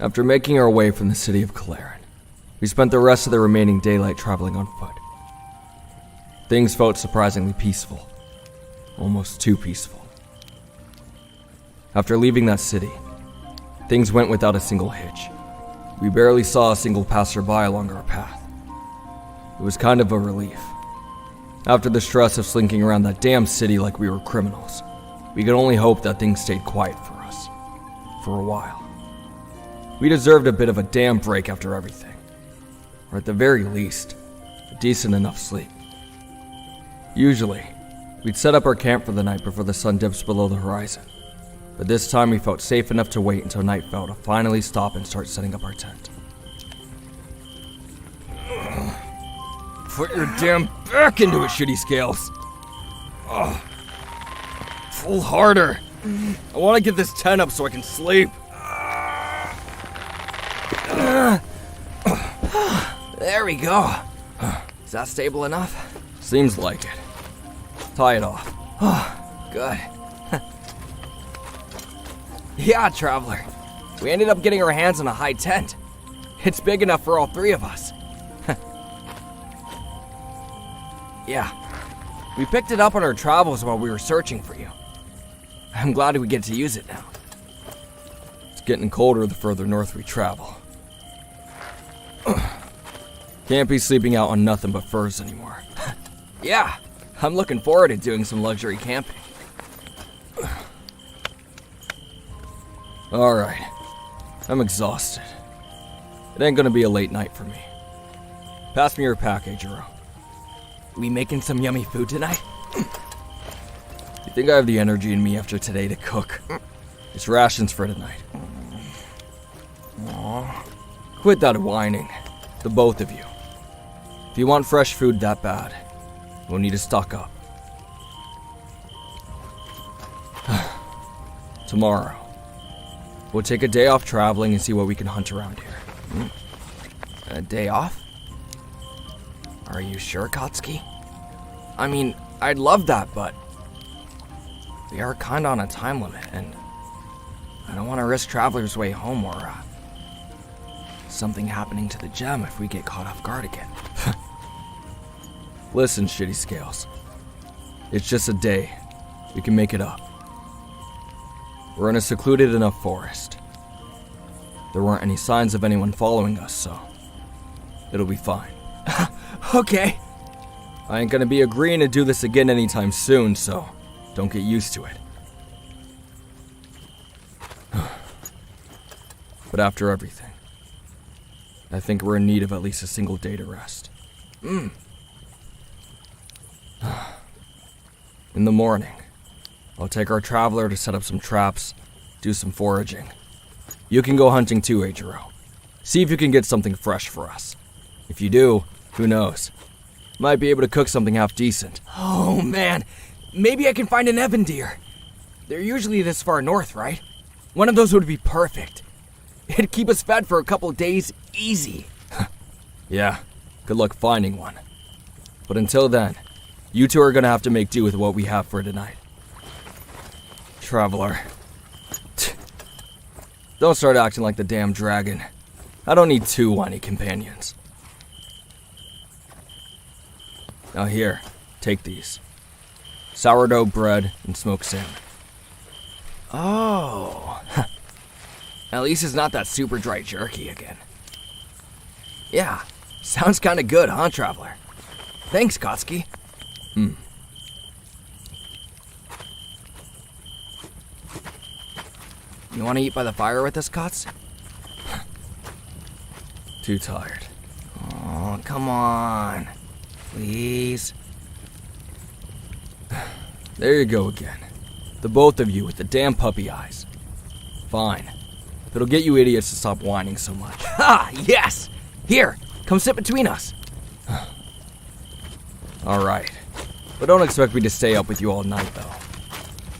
After making our way from the city of Claren, we spent the rest of the remaining daylight traveling on foot. Things felt surprisingly peaceful, almost too peaceful. After leaving that city, things went without a single hitch. We barely saw a single passerby along our path. It was kind of a relief. After the stress of slinking around that damn city like we were criminals, we could only hope that things stayed quiet for us, for a while. We deserved a bit of a damn break after everything, or at the very least, a decent enough sleep. Usually, we'd set up our camp for the night before the sun dips below the horizon, but this time we felt safe enough to wait until night fell to finally stop and start setting up our tent. Put your damn back into it, shitty scales. Pull harder. I want to get this tent up so I can sleep. There we go. Is that stable enough? Seems like it. Tie it off. Good. Yeah, traveler. We ended up getting our hands on a high tent. It's big enough for all three of us. Yeah. We picked it up on our travels while we were searching for you. I'm glad we get to use it now. It's getting colder the further north we travel. Can't be sleeping out on nothing but furs anymore. Yeah, I'm looking forward to doing some luxury camping. Alright, I'm exhausted. It ain't gonna be a late night for me. Pass me your pack, Eijiro. We making some yummy food tonight? You think I have the energy in me after today to cook? It's rations for tonight. Quit that whining, the both of you. If you want fresh food that bad, we'll need to stock up. Tomorrow, we'll take a day off traveling and see what we can hunt around here. A day off? Are you sure, Katsuki? I mean, I'd love that, but we are kinda on a time limit, and I don't want to risk Traveler's Way home or something happening to the gem if we get caught off guard again. Listen, shitty scales. It's just a day. We can make it up. We're in a secluded enough forest. There weren't any signs of anyone following us, so it'll be fine. Okay. I ain't gonna be agreeing to do this again anytime soon, so don't get used to it. But after everything, I think we're in need of at least a single day to rest. In the morning, I'll take our traveler to set up some traps, do some foraging. You can go hunting too, Eijiro. See if you can get something fresh for us. If you do, who knows? Might be able to cook something half decent. Oh man, maybe I can find an Evan deer. They're usually this far north, right? One of those would be perfect. It'd keep us fed for a couple days easy. Yeah, good luck finding one. But until then, you two are gonna have to make do with what we have for tonight. Traveler. Don't start acting like the damn dragon. I don't need two whiny companions. Now here, take these. Sourdough bread and smoked salmon. Oh. At least it's not that super dry jerky again. Yeah, sounds kinda good, huh, Traveler? Thanks, Katsuki. You wanna eat by the fire with us, Kats? Too tired. Oh, come on. Please. There you go again. The both of you with the damn puppy eyes. Fine. It'll get you idiots to stop whining so much. Ha! Yes! Here, come sit between us. Alright. But don't expect me to stay up with you all night, though.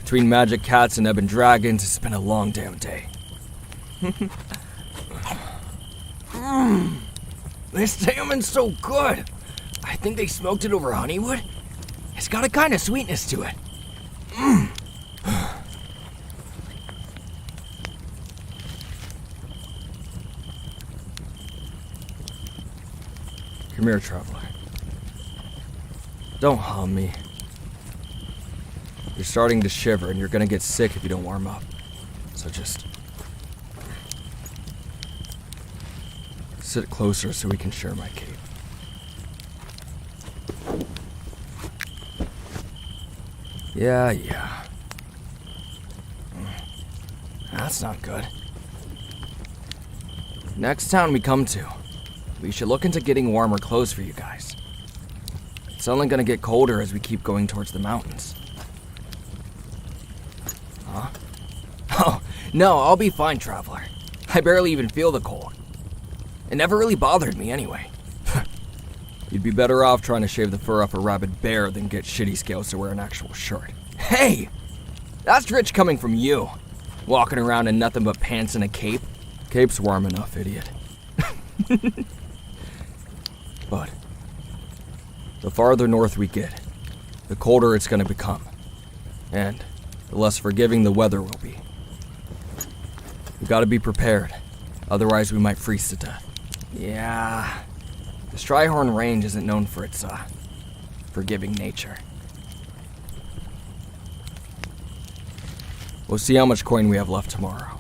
Between magic cats and ebon dragons, it's been a long damn day. This salmon's so good. I think they smoked it over honeywood. It's got a kind of sweetness to it. Come here, traveler. Don't hum me. You're starting to shiver and you're gonna get sick if you don't warm up. So just sit closer so we can share my cape. Yeah. That's not good. Next town we come to, we should look into getting warmer clothes for you guys. It's only gonna get colder as we keep going towards the mountains. Huh? Oh, no, I'll be fine, traveler. I barely even feel the cold. It never really bothered me anyway. You'd be better off trying to shave the fur off a rabid bear than get shitty scales to wear an actual shirt. Hey! That's rich coming from you. Walking around in nothing but pants and a cape. Cape's warm enough, idiot. But the farther north we get, the colder it's gonna become. And the less forgiving the weather will be. We gotta be prepared, otherwise we might freeze to death. Yeah. The Strейхорн range isn't known for its, forgiving nature. We'll see how much coin we have left tomorrow.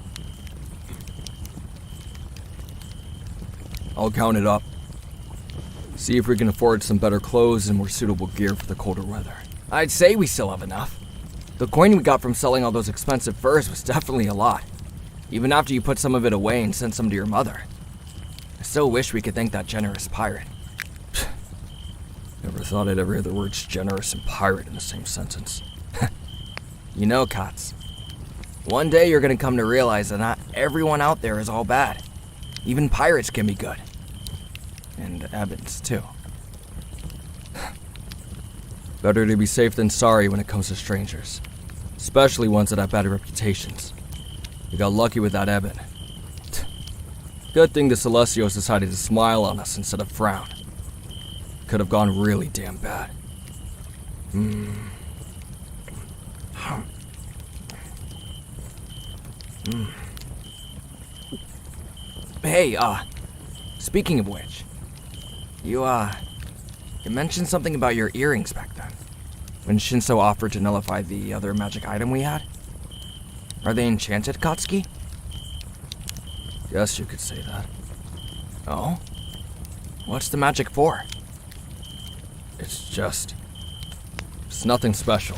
I'll count it up. See if we can afford some better clothes and more suitable gear for the colder weather. I'd say we still have enough. The coin we got from selling all those expensive furs was definitely a lot. Even after you put some of it away and sent some to your mother. I still wish we could thank that generous pirate. Never thought I'd ever hear the words generous and pirate in the same sentence. You know, Katz, one day you're gonna come to realize that not everyone out there is all bad. Even pirates can be good. And Evans, too. Better to be safe than sorry when it comes to strangers. Especially ones that have bad reputations. We got lucky with that Eben. Good thing the Celestials decided to smile on us instead of frown. Could have gone really damn bad. Hey, speaking of which, you mentioned something about your earrings back then, when Shinso offered to nullify the other magic item we had. Are they enchanted, Katsuki? Guess you could say that. Oh? What's the magic for? It's nothing special.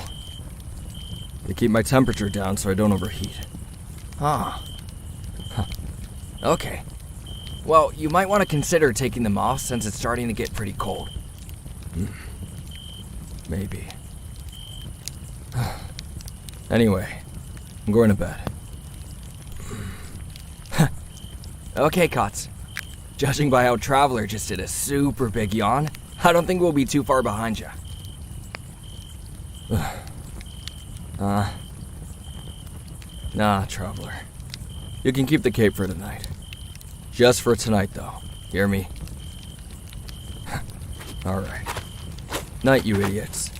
They keep my temperature down so I don't overheat. Huh. Okay. Well, you might want to consider taking them off since it's starting to get pretty cold. Maybe. Anyway, I'm going to bed. Okay, Katz. Judging by how Traveler just did a super big yawn, I don't think we'll be too far behind you. Nah, Traveler. You can keep the cape for tonight. Just for tonight, though. Hear me? Alright. Night, you idiots.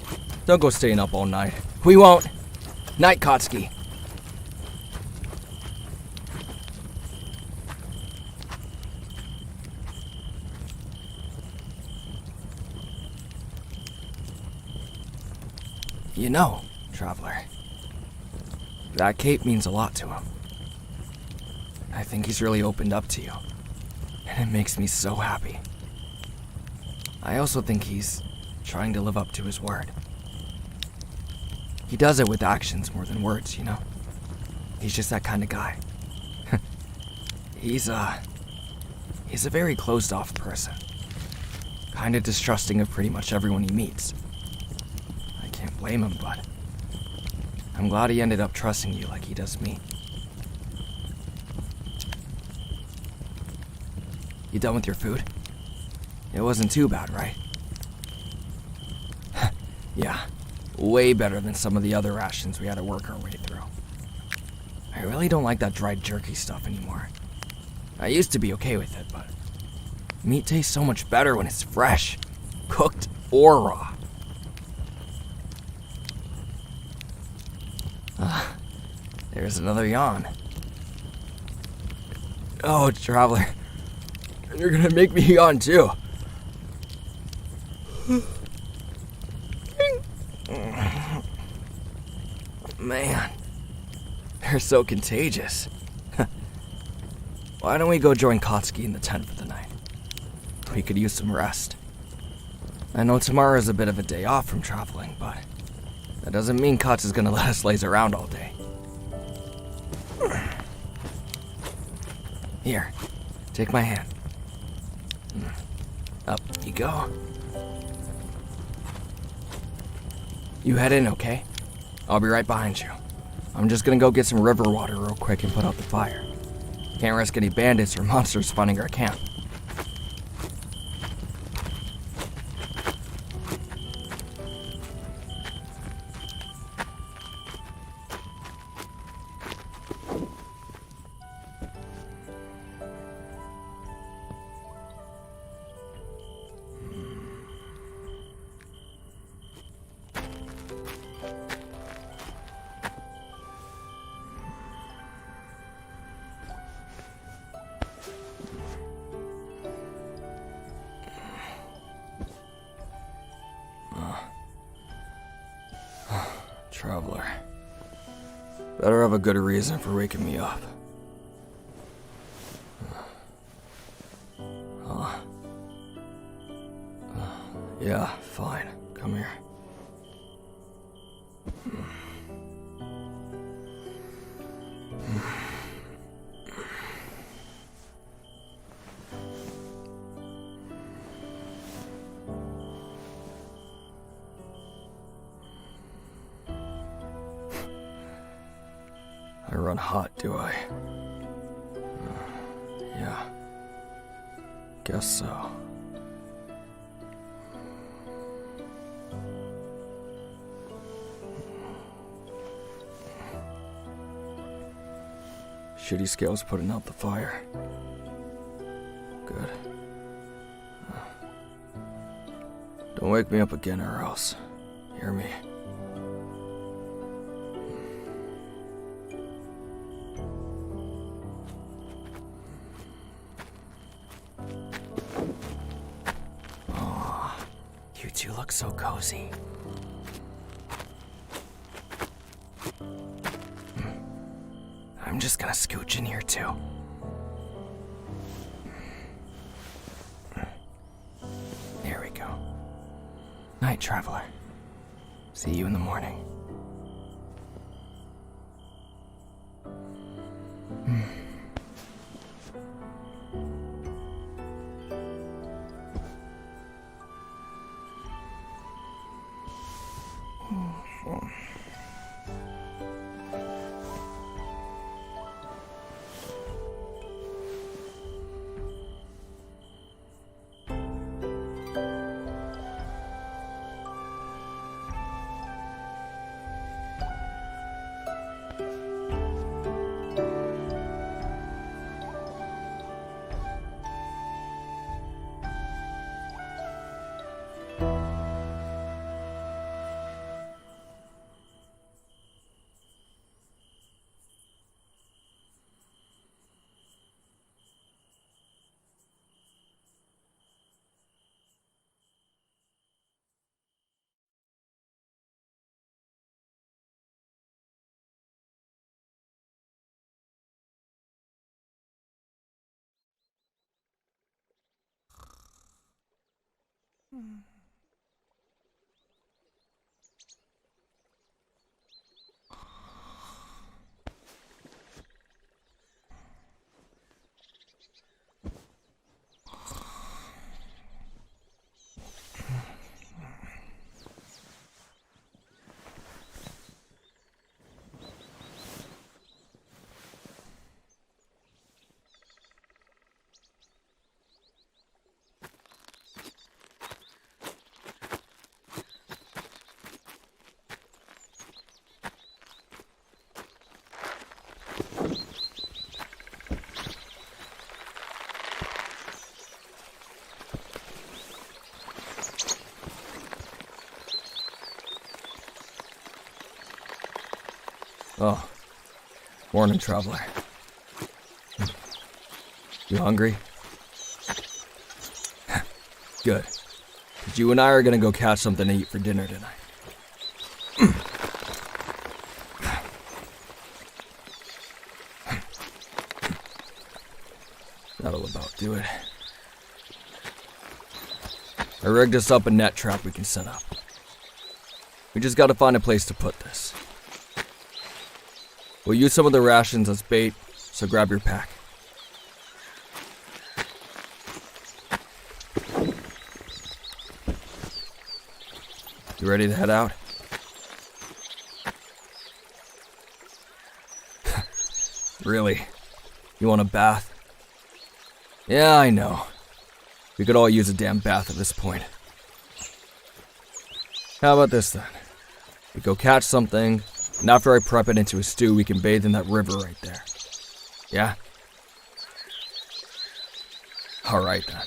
Don't go staying up all night. We won't. Night, Katsuki. You know, Traveler, that cape means a lot to him. I think he's really opened up to you, and it makes me so happy. I also think he's trying to live up to his word. He does it with actions more than words, you know? He's just that kind of guy. He's a very closed-off person. Kind of distrusting of pretty much everyone he meets. I can't blame him, but I'm glad he ended up trusting you like he does me. You done with your food? It wasn't too bad, right? Yeah, way better than some of the other rations we had to work our way through. I really don't like that dried jerky stuff anymore. I used to be okay with it, but meat tastes so much better when it's fresh, cooked or raw. There's another yawn. Oh, Traveler, you're gonna make me yawn too. Man, they're so contagious. Why don't we go join Kotsky in the tent for the night? We could use some rest. I know tomorrow is a bit of a day off from traveling, but that doesn't mean Kots is gonna let us laze around all day. Here, take my hand. Up you go. You head in, okay? I'll be right behind you. I'm just gonna go get some river water real quick and put out the fire. Can't risk any bandits or monsters finding our camp. Traveler. Better have a good reason for waking me up. Yeah, fine. Come here. I run hot, do I? Yeah. Guess so. Shitty scales putting out the fire. Good. Don't wake me up again or else. Hear me? You two look so cozy. I'm just gonna scooch in here too. There we go. Night, traveler. See you in the morning. Oh, morning, traveler. You hungry? Good. 'cause you and I are gonna go catch something to eat for dinner tonight. That'll about do it. I rigged us up a net trap we can set up. We just gotta find a place to put this. We'll use some of the rations as bait, so grab your pack. You ready to head out? Really? You want a bath? Yeah, I know. We could all use a damn bath at this point. How about this then? We go catch something, and after I prep it into a stew, we can bathe in that river right there. Yeah? Alright then.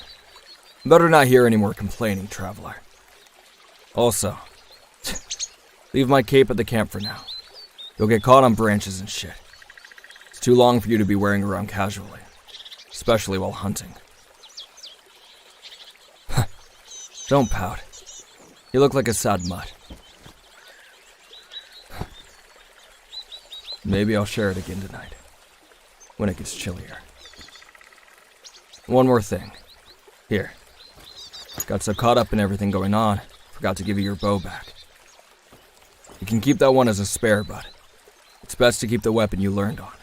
Better not hear any more complaining, traveler. Also, leave my cape at the camp for now. You'll get caught on branches and shit. It's too long for you to be wearing around casually, especially while hunting. Don't pout. You look like a sad mutt. Maybe I'll share it again tonight, when it gets chillier. One more thing. Here. Got so caught up in everything going on, forgot to give you your bow back. You can keep that one as a spare, but it's best to keep the weapon you learned on,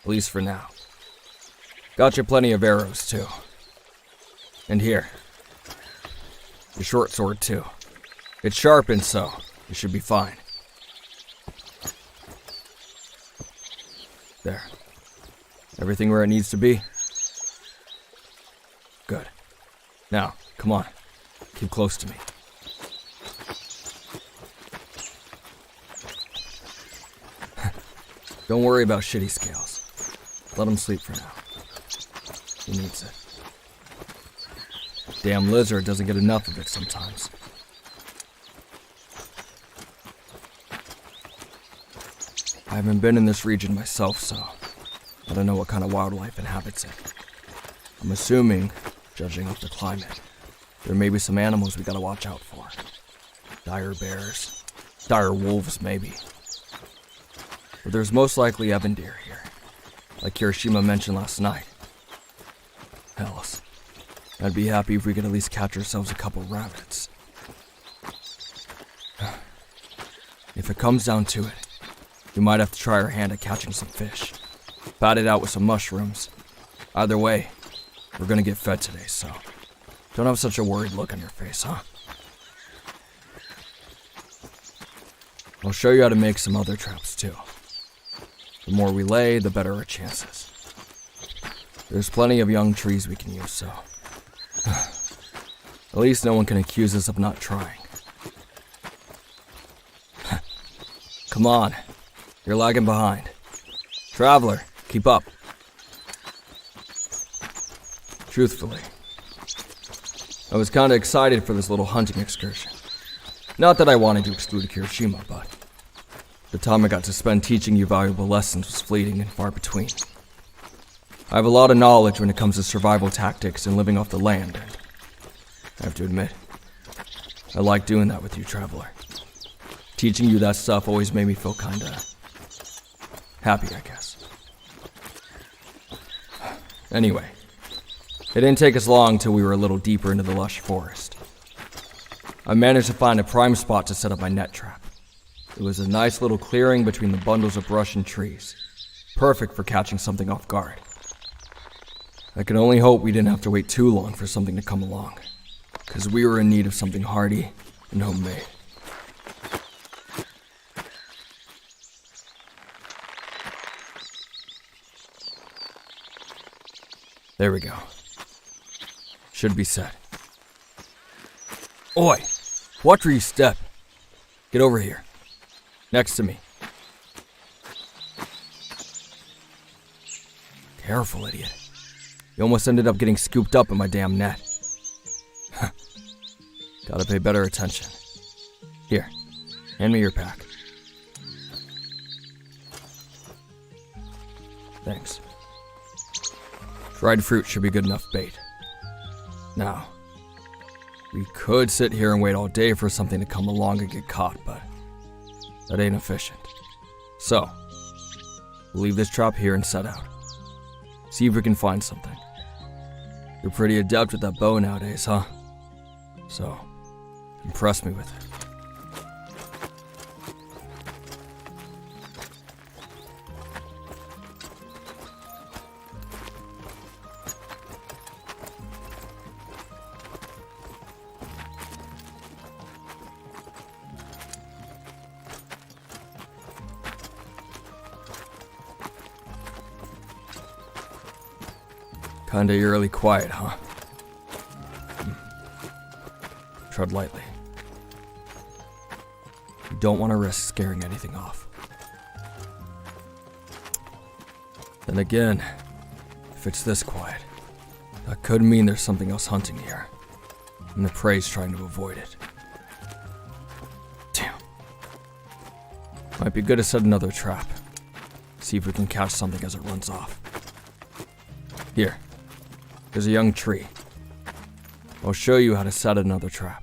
at least for now. Got you plenty of arrows, too. And here. Your short sword, too. It's sharpened, so you should be fine. There. Everything where it needs to be? Good. Now, come on. Keep close to me. Don't worry about shitty scales. Let him sleep for now. He needs it. Damn lizard doesn't get enough of it sometimes. I haven't been in this region myself, so I don't know what kind of wildlife inhabits it. I'm assuming, judging off the climate, there may be some animals we gotta watch out for. Dire bears, dire wolves maybe. But there's most likely ebon deer here, like Kirishima mentioned last night. Hells, I'd be happy if we could at least catch ourselves a couple rabbits. If it comes down to it, we might have to try our hand at catching some fish. Pat it out with some mushrooms. Either way, we're gonna get fed today, so don't have such a worried look on your face, huh? I'll show you how to make some other traps, too. The more we lay, the better our chances. There's plenty of young trees we can use, so at least no one can accuse us of not trying. Come on, you're lagging behind. Traveler, keep up. Truthfully, I was kinda excited for this little hunting excursion. Not that I wanted to exclude Kirishima, but the time I got to spend teaching you valuable lessons was fleeting and far between. I have a lot of knowledge when it comes to survival tactics and living off the land, and I have to admit, I like doing that with you, traveler. Teaching you that stuff always made me feel kinda happy, I guess. Anyway, it didn't take us long till we were a little deeper into the lush forest. I managed to find a prime spot to set up my net trap. It was a nice little clearing between the bundles of brush and trees, perfect for catching something off guard. I can only hope we didn't have to wait too long for something to come along, because we were in need of something hearty and homemade. There we go. Should be set. Oi! Watch where you step. Get over here. Next to me. Careful, idiot. You almost ended up getting scooped up in my damn net. Gotta pay better attention. Here, hand me your pack. Thanks. Dried fruit should be good enough bait. Now, We could sit here and wait all day for something to come along and get caught, but that ain't efficient. So, we'll leave this trap here and set out. See if we can find something. You're pretty adept with that bow nowadays, huh? So, impress me with it. Kinda eerily quiet, huh? Tread lightly. You don't want to risk scaring anything off. Then again, if it's this quiet, that could mean there's something else hunting here, and the prey's trying to avoid it. Damn. Might be good to set another trap. See if we can catch something as it runs off. Here. There's a young tree. I'll show you how to set another trap.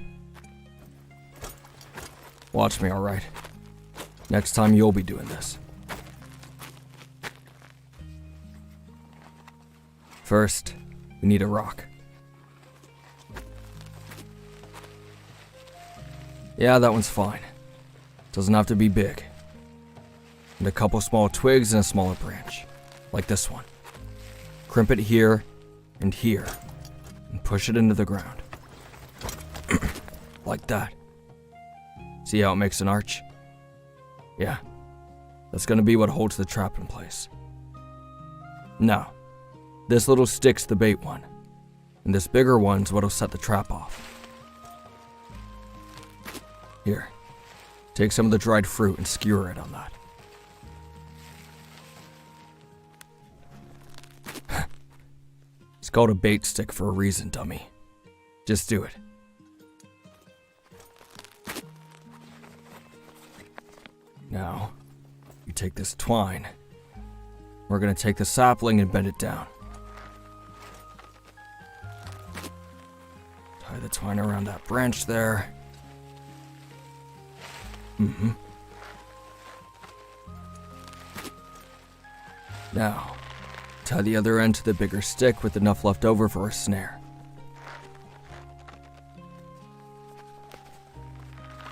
Watch me, alright? Next time you'll be doing this. First, we need a rock. Yeah, that one's fine. Doesn't have to be big. And a couple small twigs and a smaller branch. Like this one. Crimp it here and here, and push it into the ground. Like that. See how it makes an arch? Yeah, that's gonna be what holds the trap in place. Now, this little stick's the bait one, and this bigger one's what'll set the trap off. Here, take some of the dried fruit and skewer it on that. It's called a bait stick for a reason, dummy. Just do it. Now, you take this twine. We're gonna take the sapling and bend it down. Tie the twine around that branch there. Now, tie the other end to the bigger stick with enough left over for a snare.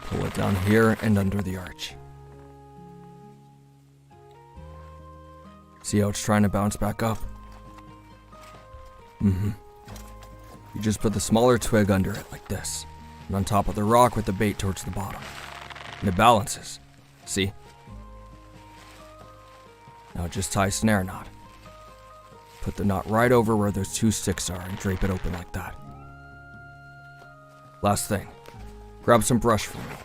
Pull it down here and under the arch. See how it's trying to bounce back up? You just put the smaller twig under it like this, and on top of the rock with the bait towards the bottom. And it balances. See? Now just tie a snare knot. Put the knot right over where those two sticks are and drape it open like that. Last thing, grab some brush for me.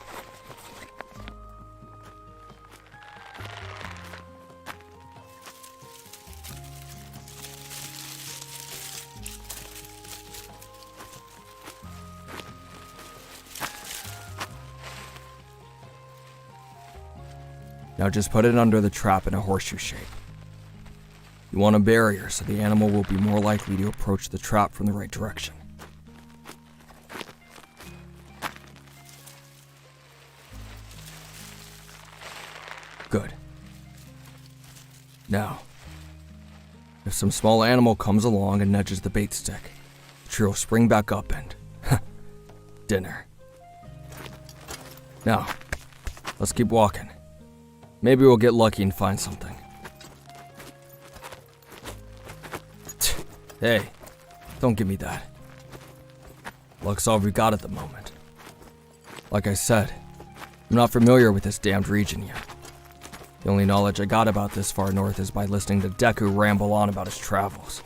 Now just put it under the trap in a horseshoe shape. You want a barrier so the animal will be more likely to approach the trap from the right direction. Good. Now, if some small animal comes along and nudges the bait stick, the tree will spring back up and dinner. Now, let's keep walking. Maybe we'll get lucky and find something. Hey, don't give me that. Luck's all we got at the moment. Like I said, I'm not familiar with this damned region yet. The only knowledge I got about this far north is by listening to Deku ramble on about his travels.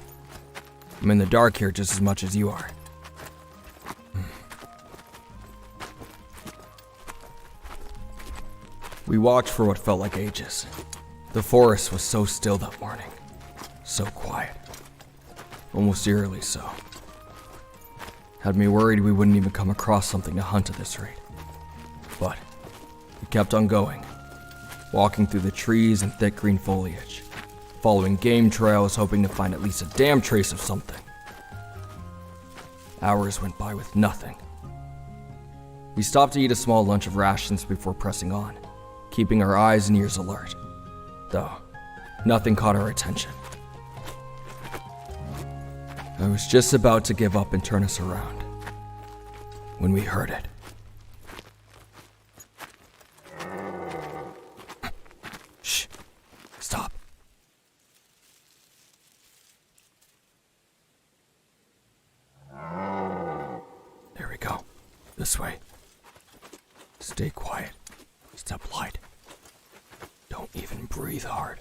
I'm in the dark here just as much as you are. We walked for what felt like ages. The forest was so still that morning. So quiet. Almost eerily so. Had me worried we wouldn't even come across something to hunt at this rate. But we kept on going, walking through the trees and thick green foliage, following game trails hoping to find at least a damn trace of something. Hours went by with nothing, We stopped to eat a small lunch of rations before pressing on, keeping our eyes and ears alert. Though, nothing caught our attention. I was just about to give up and turn us around when we heard it. Shh. Stop. There we go. This way. Stay quiet. Step light. Don't even breathe hard.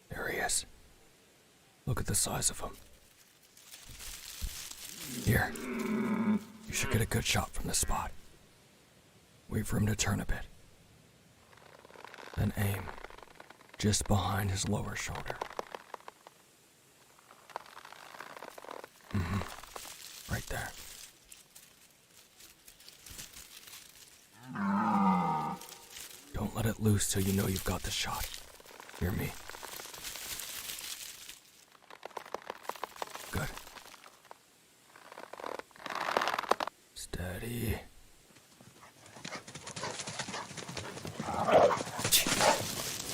There he is. Look at the size of him. Here. You should get a good shot from this spot. Wait for him to turn a bit. Then aim just behind his lower shoulder. Right there. Don't let it loose till you know you've got the shot. Hear me? Good. Steady.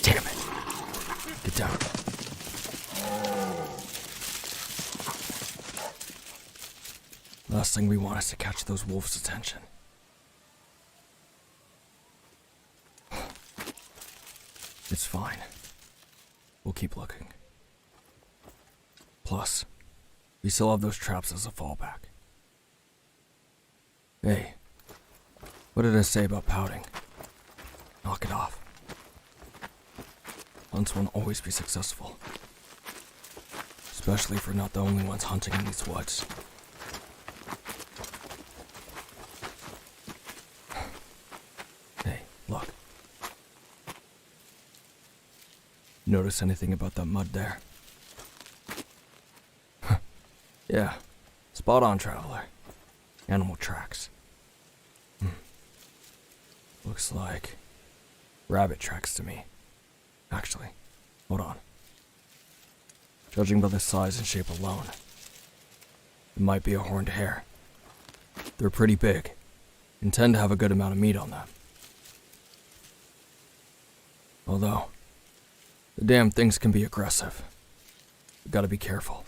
Damn it. Get down. Last thing we want is to catch those wolves' attention. It's fine. We'll keep looking. Plus, we still have those traps as a fallback. Hey, what did I say about pouting? Knock it off. Hunts won't always be successful. Especially if we're not the only ones hunting in these woods. Hey, look. Notice anything about that mud there? Yeah, spot on, traveler. Animal tracks. Looks like rabbit tracks to me. Actually, hold on. Judging by the size and shape alone, it might be a horned hare. They're pretty big and tend to have a good amount of meat on them. Although, the damn things can be aggressive. You gotta be careful.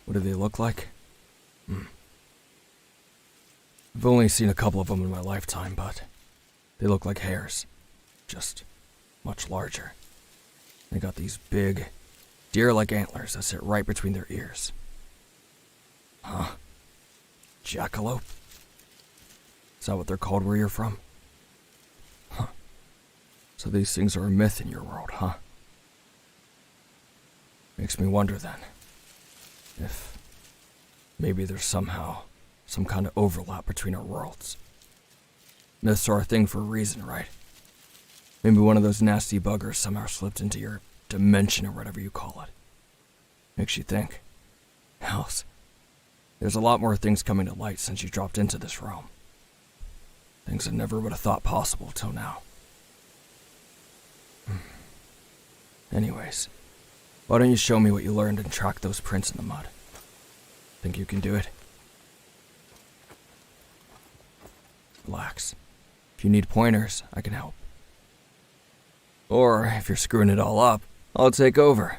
What do they look like? I've only seen a couple of them in my lifetime, but they look like hares. Just much larger. They got these big, deer-like antlers that sit right between their ears. Huh? Jackalope? Is that what they're called where you're from? Huh. So these things are a myth in your world, huh? Makes me wonder then, if maybe there's somehow some kind of overlap between our worlds. Myths are a thing for a reason, right? Maybe one of those nasty buggers somehow slipped into your dimension or whatever you call it. Makes you think. Hells, there's a lot more things coming to light since you dropped into this realm. Things I never would have thought possible till now. Anyways, why don't you show me what you learned and track those prints in the mud? Think you can do it? Relax. If you need pointers, I can help. Or, if you're screwing it all up, I'll take over.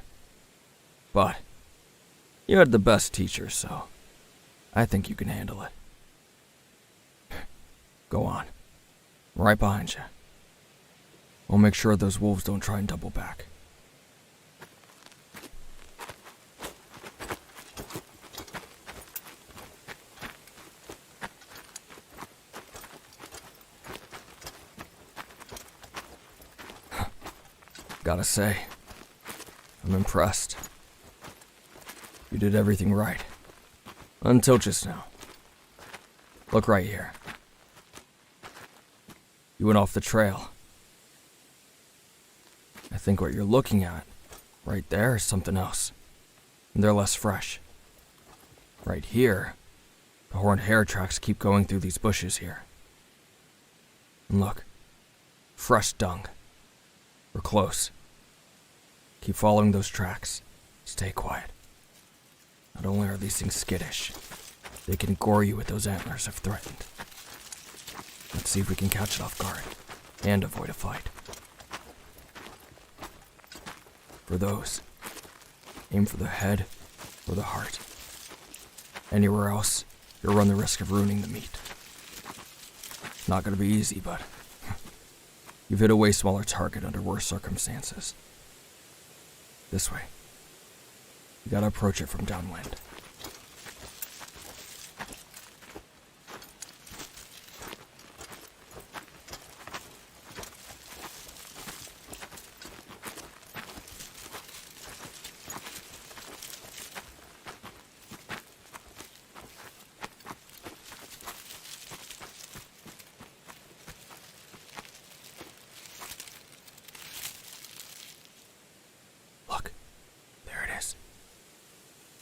But, you had the best teacher, so I think you can handle it. Go on. I'm right behind you. We'll make sure those wolves don't try and double back. Gotta say, I'm impressed. You did everything right. Until just now. Look right here. You went off the trail. I think what you're looking at Right there is something else, and they're less fresh. Right here, the horned hare tracks keep going through these bushes here. And look, fresh dung. We're close. Keep following those tracks. Stay quiet. Not only are these things skittish, they can gore you with those antlers if threatened. Let's see if we can catch it off guard and avoid a fight. For those, aim for the head or the heart. Anywhere else, you'll run the risk of ruining the meat. Not gonna be easy, but you've hit a way smaller target under worse circumstances. This way. You gotta approach it from downwind.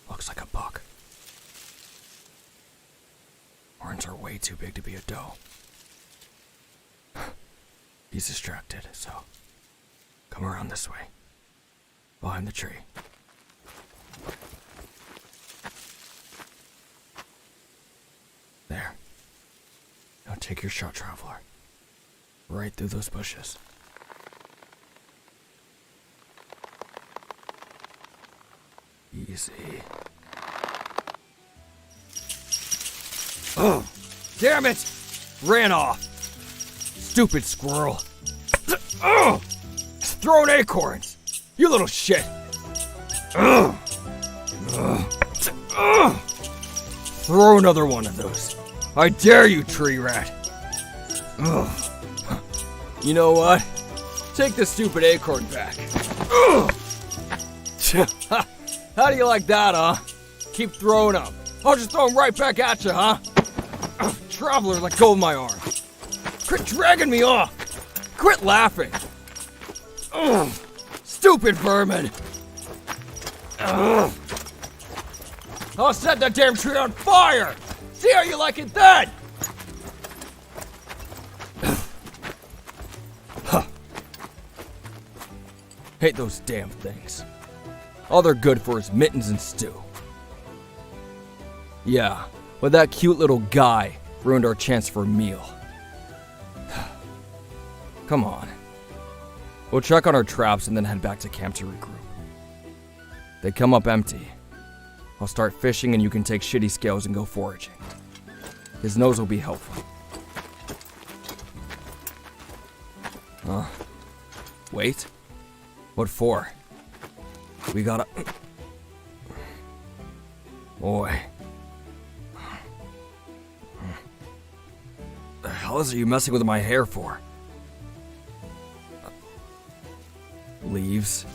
Looks like a buck. Horns are way too big to be a doe. He's distracted, so come around this way. Behind the tree. There. Now take your shot, traveler. Right through those bushes. Easy. Oh, damn it! Ran off. Stupid squirrel. Oh, throwing acorns. You little shit. Throw another one of those. I dare you, tree rat. You know what? Take the stupid acorn back. How do you like that, huh? Keep throwing them. I'll just throw them right back at you, huh? Traveler, let go of my arm. Quit dragging me off. Quit laughing. Stupid vermin. I'll set that damn tree on fire. See how you like it then. Hate those damn things. All they're good for is mittens and stew. Yeah, but that cute little guy ruined our chance for a meal. Come on. We'll check on our traps and then head back to camp to regroup. They come up empty. I'll start fishing and you can take shitty scales and go foraging. His nose will be helpful. Wait? What for? We gotta... Boy. The hell are you messing with my hair for? Leaves?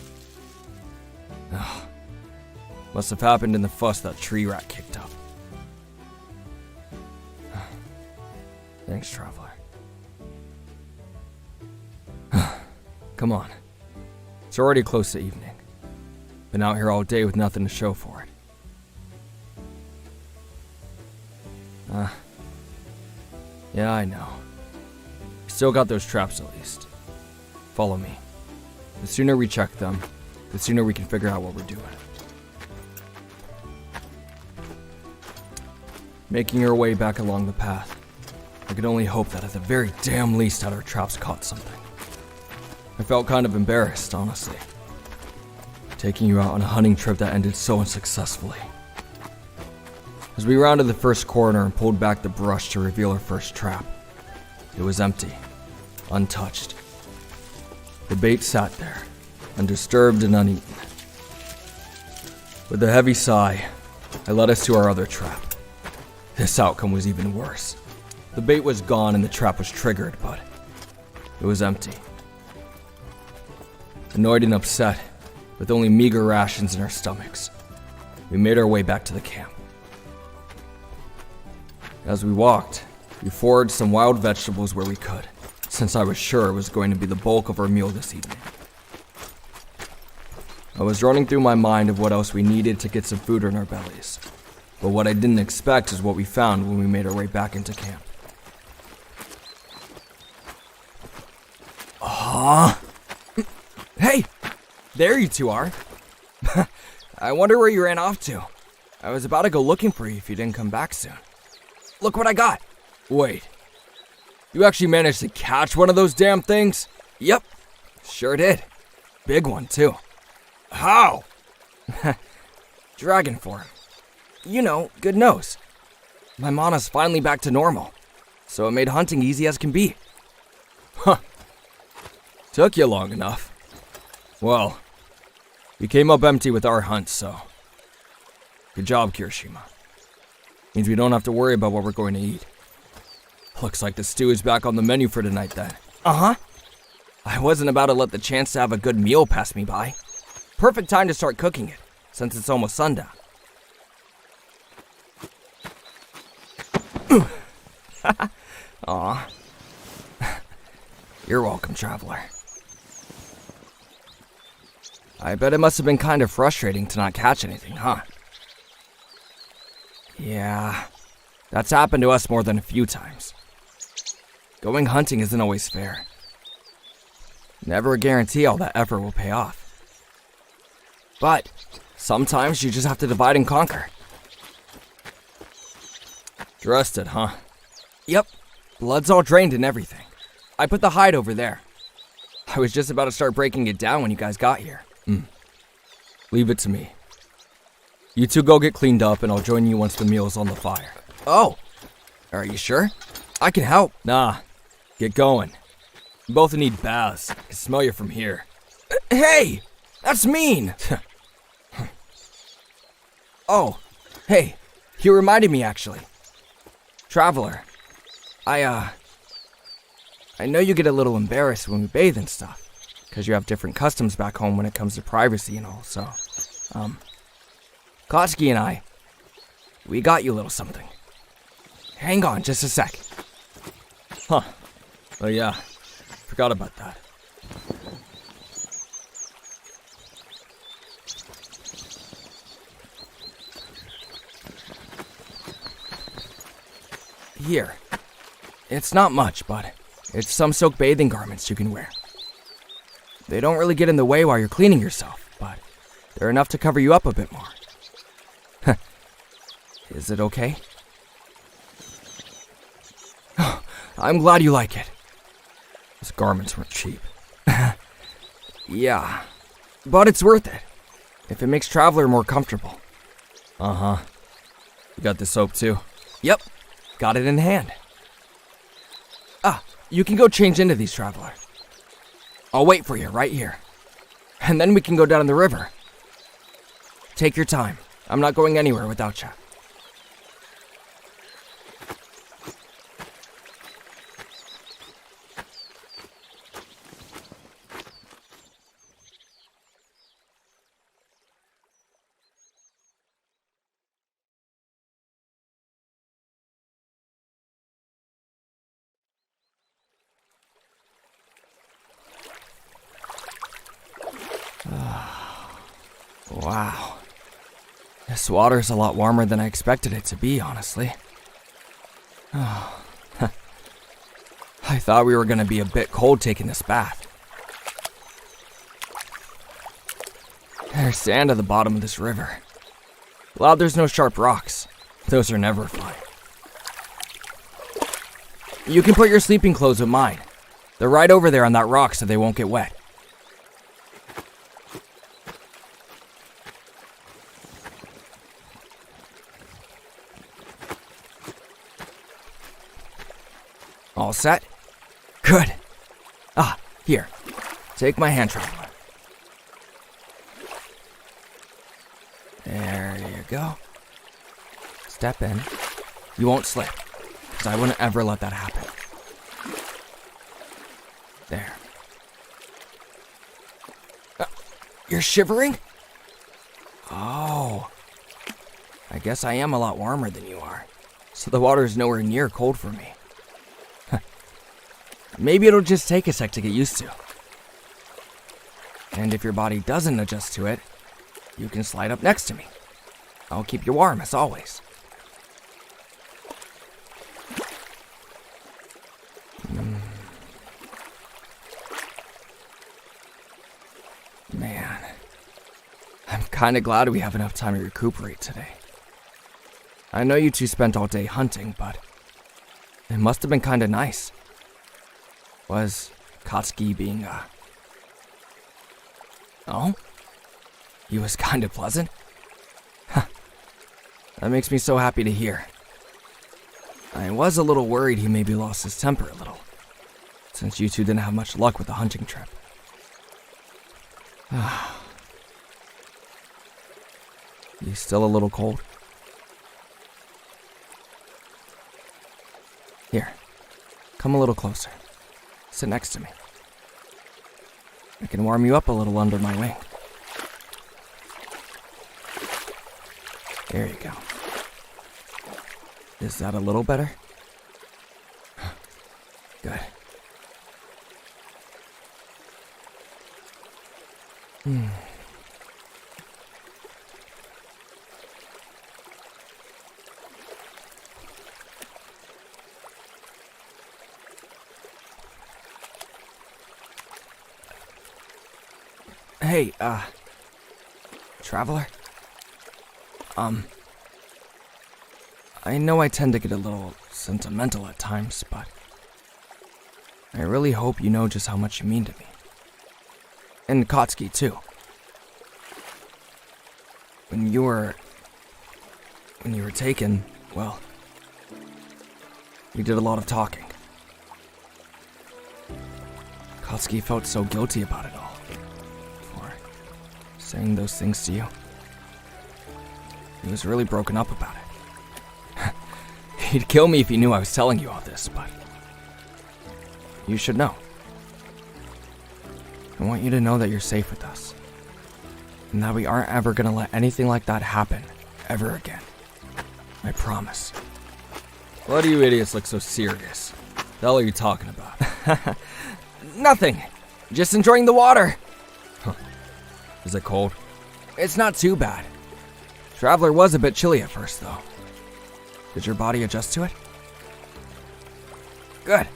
Ugh. Must have happened in the fuss that tree rat kicked up. Thanks, traveler. Come on. It's already close to evening. Been out here all day with nothing to show for it. Yeah, I know. Still got those traps at least. Follow me. The sooner we check them, the sooner we can figure out what we're doing. Making our way back along the path, I could only hope that at the very damn least that our traps caught something. I felt kind of embarrassed, honestly. Taking you out on a hunting trip that ended so unsuccessfully. As we rounded the first corner and pulled back the brush to reveal our first trap, it was empty, untouched. The bait sat there, undisturbed and uneaten. With a heavy sigh, I led us to our other trap. This outcome was even worse. The bait was gone and the trap was triggered, but it was empty. Annoyed and upset, with only meager rations in our stomachs, we made our way back to the camp. As we walked, we foraged some wild vegetables where we could, since I was sure it was going to be the bulk of our meal this evening. I was running through my mind of what else we needed to get some food in our bellies. But what I didn't expect is what we found when we made our way back into camp. Hey! There you two are. I wonder where you ran off to. I was about to go looking for you if you didn't come back soon. Look what I got! Wait. You actually managed to catch one of those damn things? Yep, sure did. Big one, too. How? Dragon form. You know, good nose. My mana's finally back to normal, so it made hunting easy as can be. Huh. Took you long enough. Well, we came up empty with our hunt, so... Good job, Kirishima. Means we don't have to worry about what we're going to eat. Looks like the stew is back on the menu for tonight then. Uh-huh. I wasn't about to let the chance to have a good meal pass me by. Perfect time to start cooking it, since it's almost sundown. Aw. You're welcome, traveler. I bet it must have been kind of frustrating to not catch anything, huh? Yeah, that's happened to us more than a few times. Going hunting isn't always fair. Never a guarantee all that effort will pay off. But sometimes you just have to divide and conquer. Dressed it, huh? Yep, blood's all drained and everything. I put the hide over there. I was just about to start breaking it down when you guys got here. Leave it to me. You two go get cleaned up and I'll join you once the meal's on the fire. Oh, are you sure? I can help. Nah, get going. You both need baths. I can smell you from here. Hey, that's mean. Oh, hey, you reminded me actually. Traveler, I know you get a little embarrassed when we bathe and stuff, because you have different customs back home when it comes to privacy and all, so, Katsuki and I, we got you a little something. Hang on just a sec. Huh. Oh yeah, forgot about that. Here. It's not much, but it's some silk bathing garments you can wear. They don't really get in the way while you're cleaning yourself, but they're enough to cover you up a bit more. Is it okay? I'm glad you like it. Those garments weren't cheap. Yeah, but it's worth it, if it makes Traveler more comfortable. Uh-huh. You got the soap too? Yep, got it in hand. You can go change into these, Traveler. I'll wait for you right here. And then we can go down the river. Take your time. I'm not going anywhere without you. Wow. This water's a lot warmer than I expected it to be, honestly. I thought we were gonna be a bit cold taking this bath. There's sand at the bottom of this river. Glad there's no sharp rocks. Those are never fun. You can put your sleeping clothes with mine. They're right over there on that rock so they won't get wet. All set? Good. Here. Take my hand, Traveler. There you go. Step in. You won't slip, because I wouldn't ever let that happen. There. You're shivering? Oh. I guess I am a lot warmer than you are, so the water is nowhere near cold for me. Maybe it'll just take a sec to get used to. And if your body doesn't adjust to it, you can slide up next to me. I'll keep you warm as always. Man, I'm kinda glad we have enough time to recuperate today. I know you two spent all day hunting, but it must have been kinda nice. Was Katsuki being, Oh? He was kinda pleasant? Huh. That makes me so happy to hear. I was a little worried he maybe lost his temper a little, since you two didn't have much luck with the hunting trip. You still a little cold? Here, come a little closer. Sit next to me. I can warm you up a little under my wing. There you go. Is that a little better? Good. Hey, traveler? I know I tend to get a little sentimental at times, but I really hope you know just how much you mean to me. And Katsuki, too. When you were taken, well, we did a lot of talking. Katsuki felt so guilty about it all. For saying those things to you. He was really broken up about it. He'd kill me if he knew I was telling you all this, but you should know. I want you to know that you're safe with us. And that we aren't ever gonna let anything like that happen, ever again. I promise. Why do you idiots look so serious? The hell are you talking about? Nothing. Just enjoying the water. Is it cold? It's not too bad. Traveler was a bit chilly at first, though. Did your body adjust to it? Good.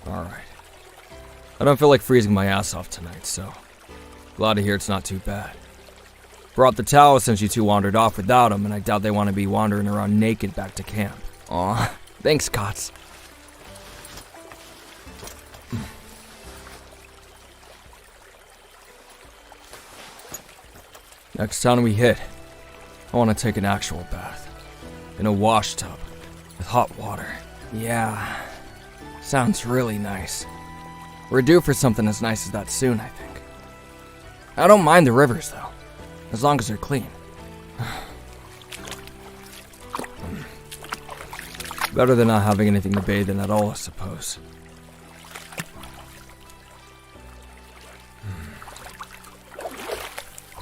Alright. I don't feel like freezing my ass off tonight, so glad to hear it's not too bad. Brought the towel since you two wandered off without them, and I doubt they want to be wandering around naked back to camp. Aw, thanks, Kots. Next town we hit, I want to take an actual bath. In a wash tub, with hot water. Yeah, sounds really nice. We're due for something as nice as that soon, I think. I don't mind the rivers, though, as long as they're clean. Better than not having anything to bathe in at all, I suppose.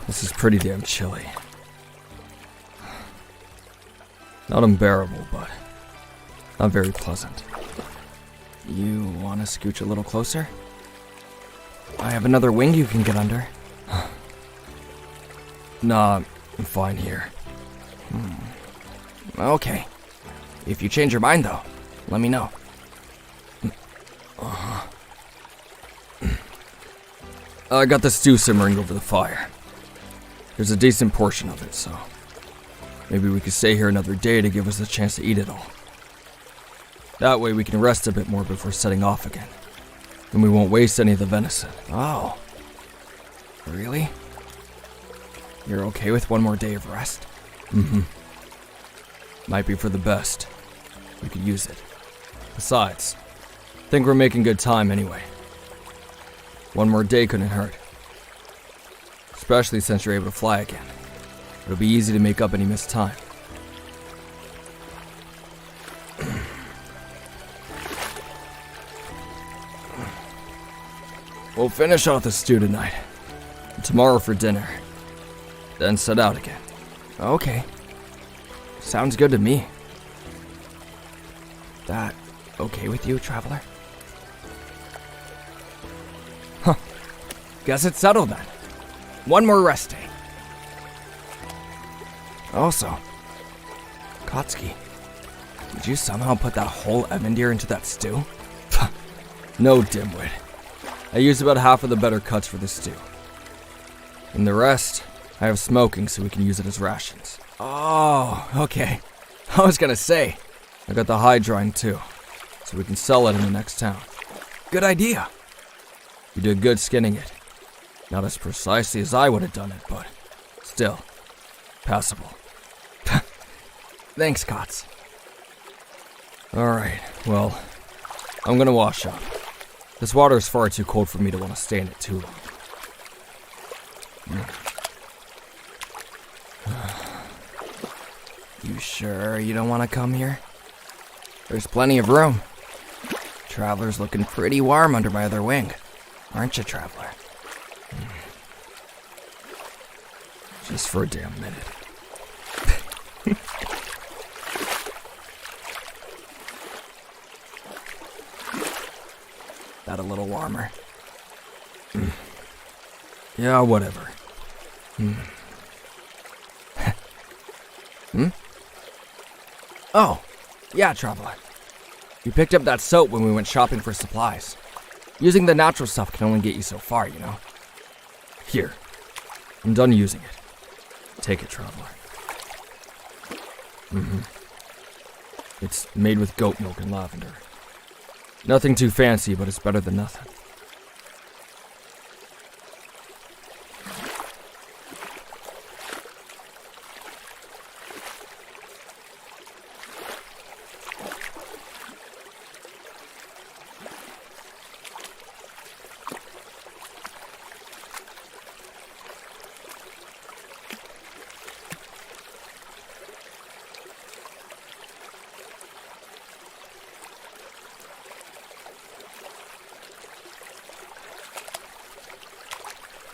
This is pretty damn chilly. Not unbearable, but not very pleasant. You want to scooch a little closer? I have another wing you can get under. Nah, I'm fine here. Okay. If you change your mind, though, let me know. I got the stew simmering over the fire. There's a decent portion of it, so maybe we could stay here another day to give us a chance to eat it all. That way we can rest a bit more before setting off again. And we won't waste any of the venison. Oh. Really? You're okay with one more day of rest? Mm-hmm. Might be for the best. We could use it. Besides, I think we're making good time anyway. One more day couldn't hurt. Especially since you're able to fly again. It'll be easy to make up any missed time. We'll finish off the stew tonight. And tomorrow for dinner. Then set out again. Okay. Sounds good to me. That okay with you, traveler? guess it's settled then. One more rest day. Also, Katsuki, did you somehow put that whole Evandir into that stew? No, dimwit. I used about half of the better cuts for the stew. And the rest, I have smoking so we can use it as rations. Oh, okay. I was gonna say. I got the hide drying too, so we can sell it in the next town. Good idea. You did good skinning it. Not as precisely as I would have done it, but still, passable. Thanks, Kats. Alright, well, I'm gonna wash up. This water is far too cold for me to want to stay in it too long. You sure you don't want to come here? There's plenty of room. Traveler's looking pretty warm under my other wing. Aren't you, Traveler? Just for a damn minute. That a little warmer? Yeah, whatever. Oh, yeah, Traveler. You picked up that soap when we went shopping for supplies. Using the natural stuff can only get you so far, you know? Here. I'm done using it. Take it, Traveler. It's made with goat milk and lavender. Nothing too fancy, but it's better than nothing.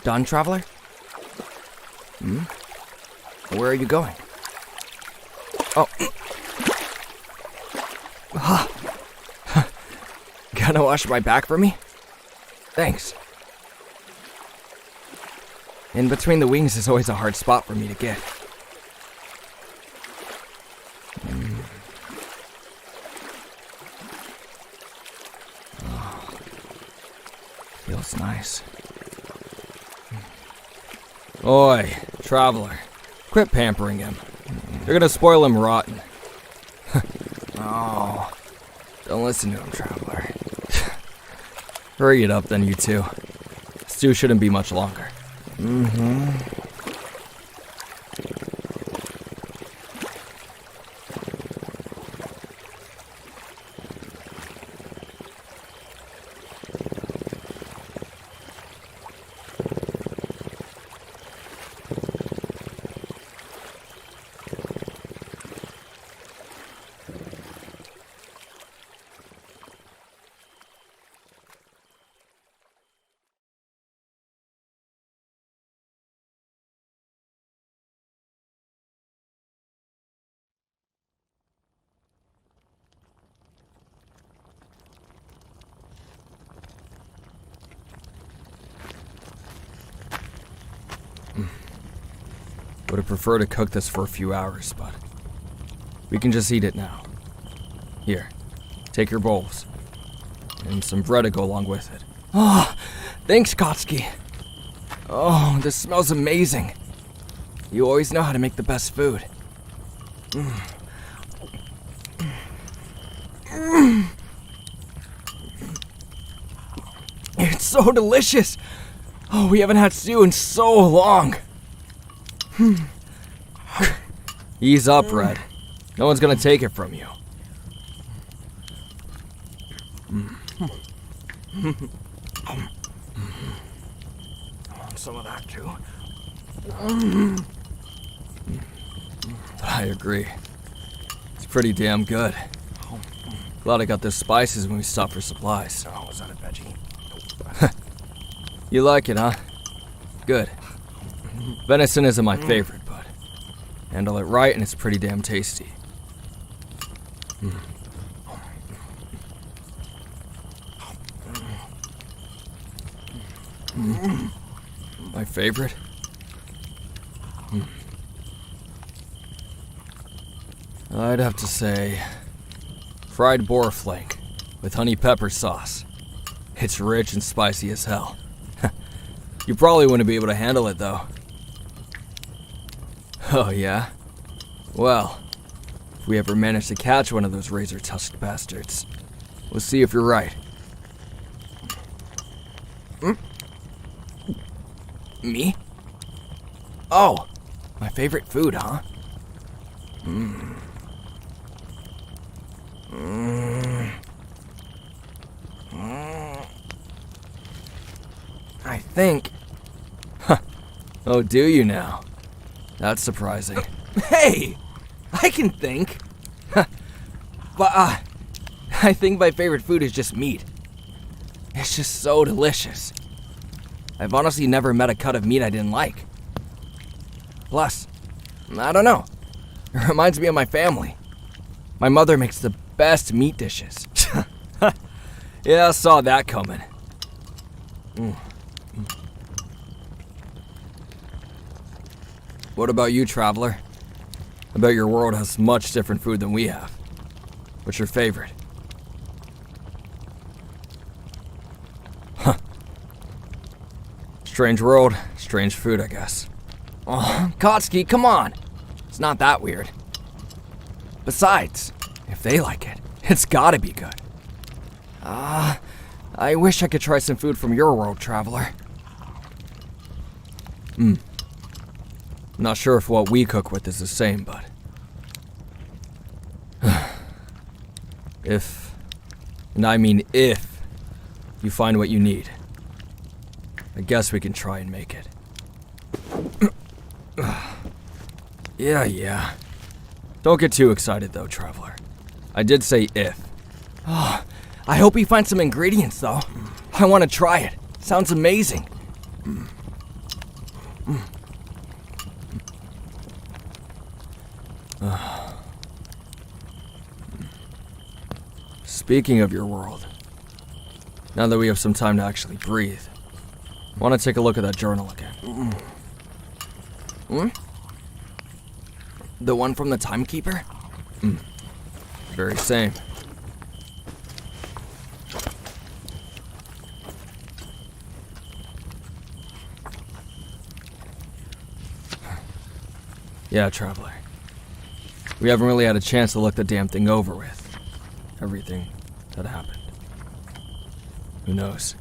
Done, Traveler? Where are you going? Oh. Gonna wash my back for me? Thanks. In between the wings is always a hard spot for me to get. Oh. Feels nice. Oi, Traveler. Quit pampering him. You're gonna spoil him rotten. Oh, don't listen to him, Traveler. Hurry it up then, you two. Stew shouldn't be much longer. Would have preferred to cook this for a few hours, but we can just eat it now. Here, take your bowls. And some bread to go along with it. Oh, thanks, Katsuki. Oh, this smells amazing. You always know how to make the best food. It's so delicious. Oh, we haven't had stew in so long. Ease up, Red. No one's gonna take it from you. I want some of that too. I agree. It's pretty damn good. Glad I got the spices when we stopped for supplies. Oh, was that a veggie? You like it, huh? Good. Venison isn't my favorite, but handle it right and it's pretty damn tasty. My favorite? I'd have to say fried boar flank with honey pepper sauce. It's rich and spicy as hell. You probably wouldn't be able to handle it though. Oh yeah? Well, if we ever manage to catch one of those razor-tusked bastards, we'll see if you're right. Me? Oh, my favorite food, huh? I think... Oh, do you now? That's surprising. Hey! I can think. But, I think my favorite food is just meat. It's just so delicious. I've honestly never met a cut of meat I didn't like. Plus, I don't know. It reminds me of my family. My mother makes the best meat dishes. Yeah, I saw that coming. What about you, traveler? I bet your world has much different food than we have. What's your favorite? Strange world, strange food, I guess. Oh, Kotsky, come on. It's not that weird. Besides, if they like it, it's gotta be good. I wish I could try some food from your world, traveler. Not sure if what we cook with is the same, but... if, and I mean if, you find what you need, I guess we can try and make it. Yeah. Don't get too excited though, traveler. I did say if. Oh, I hope you find some ingredients, though. I want to try it. Sounds amazing. Speaking of your world, now that we have some time to actually breathe, I want to take a look at that journal again. The one from the timekeeper? Very same. Yeah, traveler. We haven't really had a chance to look the damn thing over with. Everything that happened. Who knows?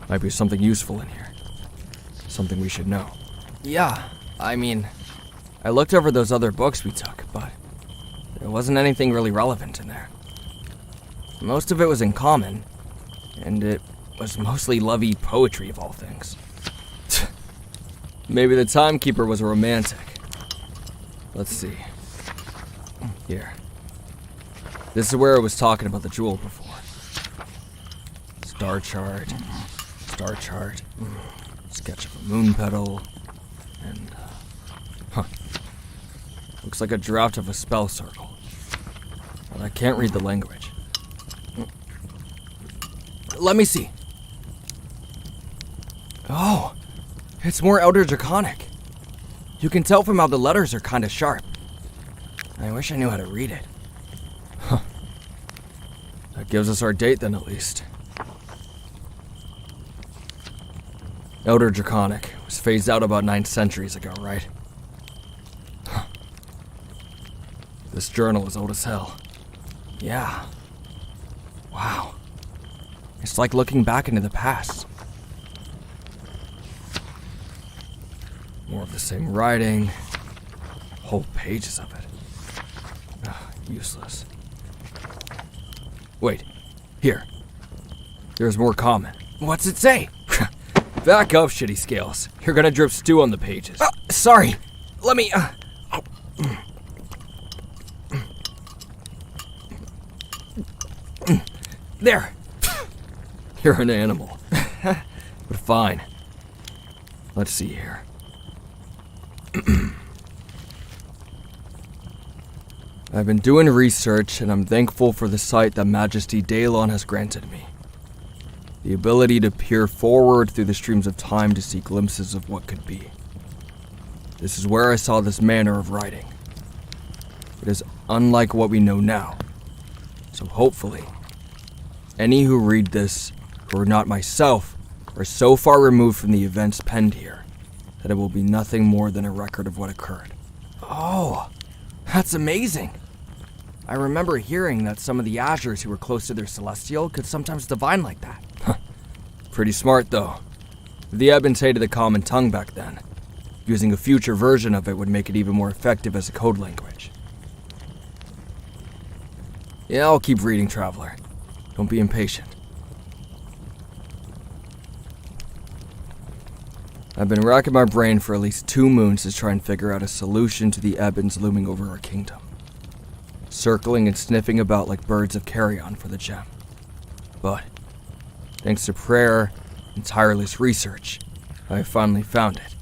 Might be something useful in here. Something we should know. Yeah, I mean, I looked over those other books we took, but there wasn't anything really relevant in there. Most of it was in common, and it was mostly lovey poetry of all things. Maybe the timekeeper was a romantic. Let's see. Here. This is where I was talking about the jewel before. Star chart, sketch of a moon petal, and, looks like a draft of a spell circle. But I can't read the language. Let me see. Oh, it's more Elder Draconic. You can tell from how the letters are kind of sharp. I wish I knew how to read it. That gives us our date then, at least. Elder Draconic was phased out about 9 centuries ago, right? This journal is old as hell. Yeah. Wow. It's like looking back into the past. More of the same writing. Whole pages of it. Useless. Wait. Here. There's more comment. What's it say? Back up, shitty scales. You're gonna drip stew on the pages. Sorry. Let me, There. You're an animal. But fine. Let's see here. I've been doing research, and I'm thankful for the sight that Majesty Daylon has granted me. The ability to peer forward through the streams of time to see glimpses of what could be. This is where I saw this manner of writing. It is unlike what we know now. So hopefully, any who read this, who are not myself, are so far removed from the events penned here, that it will be nothing more than a record of what occurred. Oh, that's amazing. I remember hearing that some of the Azures who were close to their celestial could sometimes divine like that. Pretty smart, though. The Ebens hated the common tongue back then. Using a future version of it would make it even more effective as a code language. Yeah, I'll keep reading, Traveler. Don't be impatient. I've been racking my brain for at least 2 moons to try and figure out a solution to the Ebens looming over our kingdom. Circling and sniffing about like birds of carrion for the gem. But, thanks to prayer and tireless research, I have finally found it.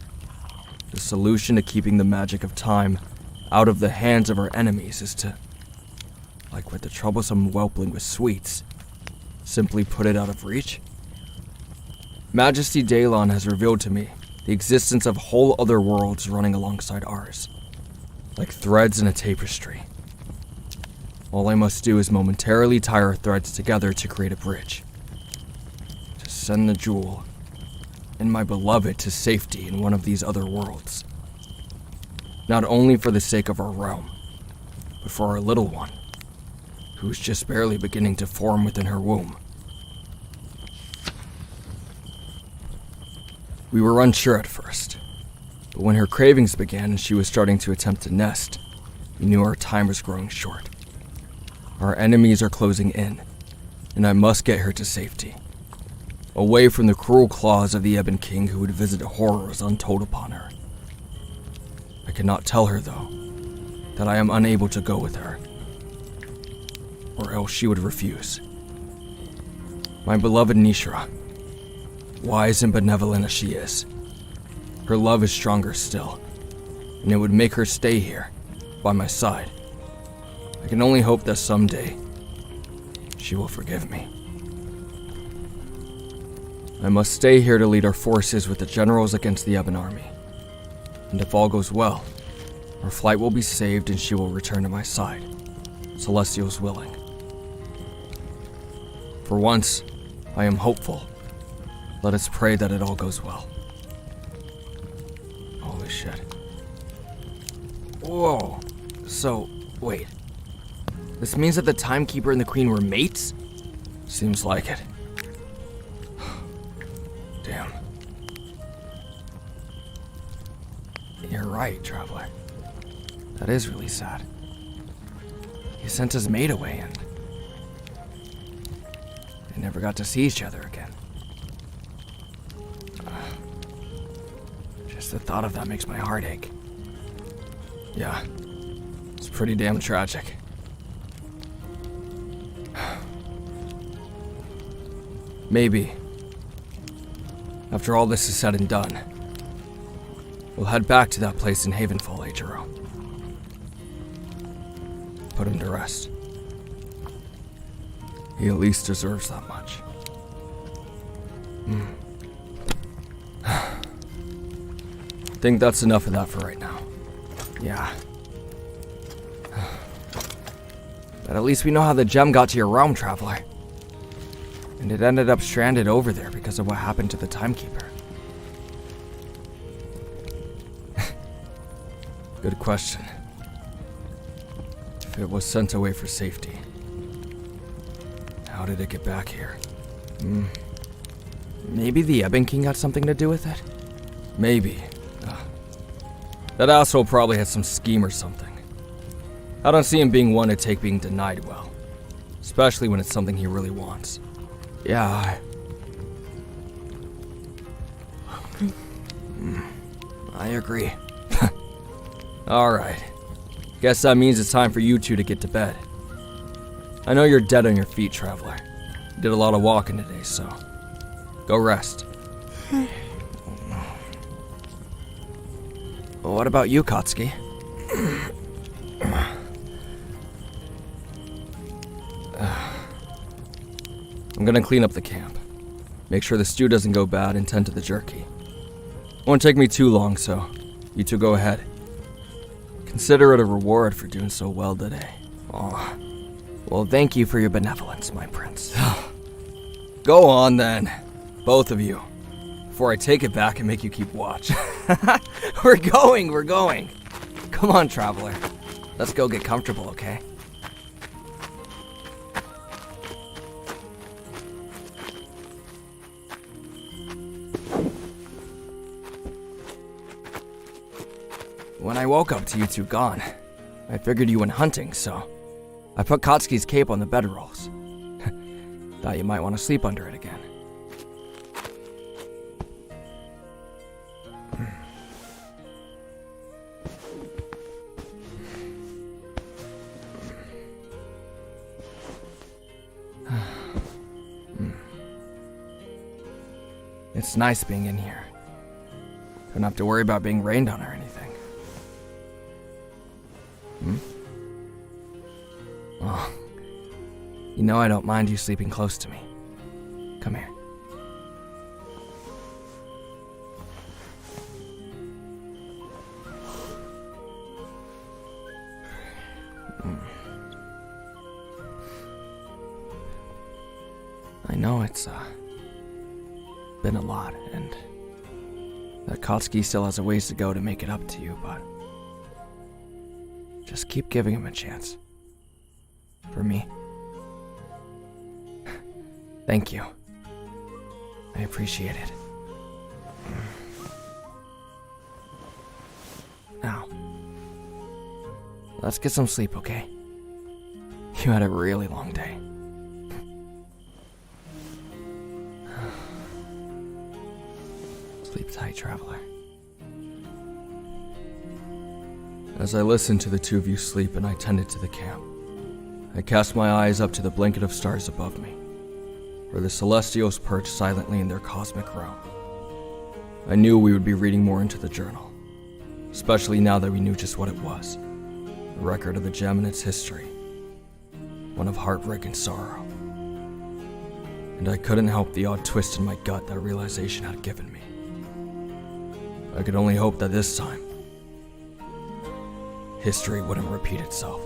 The solution to keeping the magic of time out of the hands of our enemies is to, like with the troublesome whelpling with sweets, simply put it out of reach. Majesty Daylon has revealed to me the existence of whole other worlds running alongside ours, like threads in a tapestry. All I must do is momentarily tie our threads together to create a bridge. To send the jewel and my beloved to safety in one of these other worlds. Not only for the sake of our realm, but for our little one, who's just barely beginning to form within her womb. We were unsure at first, but when her cravings began and she was starting to attempt to nest, we knew our time was growing short. Our enemies are closing in, and I must get her to safety. Away from the cruel claws of the Ebon King who would visit horrors untold upon her. I cannot tell her, though, that I am unable to go with her, or else she would refuse. My beloved Nishra, wise and benevolent as she is, her love is stronger still, and it would make her stay here, by my side. I can only hope that someday, she will forgive me. I must stay here to lead our forces with the generals against the Ebon army. And if all goes well, our flight will be saved and she will return to my side, Celestials willing. For once, I am hopeful. Let us pray that it all goes well. Holy shit. Whoa. So, wait. This means that the Timekeeper and the Queen were mates? Seems like it. Damn. You're right, Traveler. That is really sad. He sent his mate away and they never got to see each other again. Just the thought of that makes my heart ache. Yeah, it's pretty damn tragic. Maybe, after all this is said and done, we'll head back to that place in Havenfall, Eijiro. Put him to rest. He at least deserves that much. Think that's enough of that for right now. Yeah. But at least we know how the gem got to your realm, Traveler. And it ended up stranded over there because of what happened to the Timekeeper. Good question. If it was sent away for safety, how did it get back here? Maybe the Ebon King had something to do with it? Maybe. That asshole probably had some scheme or something. I don't see him being one to take being denied well. Especially when it's something he really wants. Yeah, I agree. Alright. Guess that means it's time for you two to get to bed. I know you're dead on your feet, Traveler. You did a lot of walking today, so go rest. What about you, Katsuki? I'm gonna clean up the camp. Make sure the stew doesn't go bad and tend to the jerky. Won't take me too long, so you two go ahead. Consider it a reward for doing so well today. Aw. Well, thank you for your benevolence, my prince. Go on then, both of you, before I take it back and make you keep watch. We're going. Come on, traveler. Let's go get comfortable, okay? When I woke up to you two gone, I figured you went hunting, so I put Katsuki's cape on the bedrolls. Thought you might want to sleep under it again. It's nice being in here. Don't have to worry about being rained on or anything. Oh, you know I don't mind you sleeping close to me. Come here. I know it's been a lot, and that Katsuki still has a ways to go to make it up to you, but just keep giving him a chance. For me. Thank you. I appreciate it. Now, let's get some sleep, okay? You had a really long day. Sleep tight, traveler. As I listened to the two of you sleep and I tended to the camp, I cast my eyes up to the blanket of stars above me, where the Celestials perched silently in their cosmic realm. I knew we would be reading more into the journal, especially now that we knew just what it was, a record of the gem and its history, one of heartbreak and sorrow. And I couldn't help the odd twist in my gut that realization had given me. I could only hope that this time, history wouldn't repeat itself.